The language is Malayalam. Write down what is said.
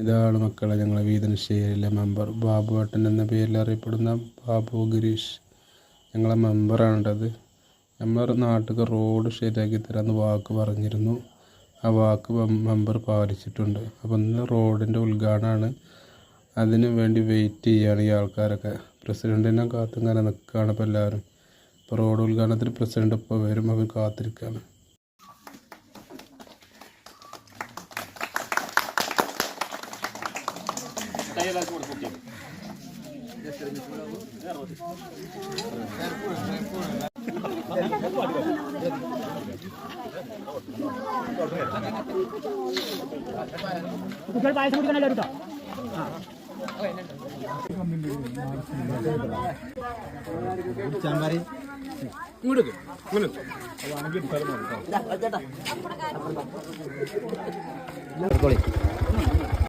ഇതാണ് മക്കളെ ഞങ്ങളെ വീതനശ്ശേരിയിലെ മെമ്പർ ബാബുവേട്ടൻ എന്ന പേരിൽ അറിയപ്പെടുന്ന ബാബു ഗിരീഷ് ഞങ്ങളെ മെമ്പറാണത്. നമ്മുടെ നാട്ടിൽ റോഡ് ശരിയാക്കി തരാമെന്ന് വാക്ക് പറഞ്ഞിരുന്നു. ആ വാക്ക് മെമ്പർ പാലിച്ചിട്ടുണ്ട്. അപ്പം ഇന്ന് റോഡിൻ്റെ ഉദ്ഘാടനമാണ്. അതിനു വേണ്ടി വെയിറ്റ് ചെയ്യുകയാണ് ഈ ആൾക്കാരൊക്കെ. പ്രസിഡൻറ്റിനെ കാത്തിങ്ങനെ നിൽക്കുകയാണ് ഇപ്പോൾ എല്ലാവരും. ഇപ്പോൾ റോഡ് ഉദ്ഘാടനത്തിന് പ്രസിഡന്റ് ഇപ്പോൾ വരും, അവർ കാത്തിരിക്കുകയാണ്. പായസം കുടിക്കാനല്ലോ കേട്ടോ. ഇങ്ങോട്ട്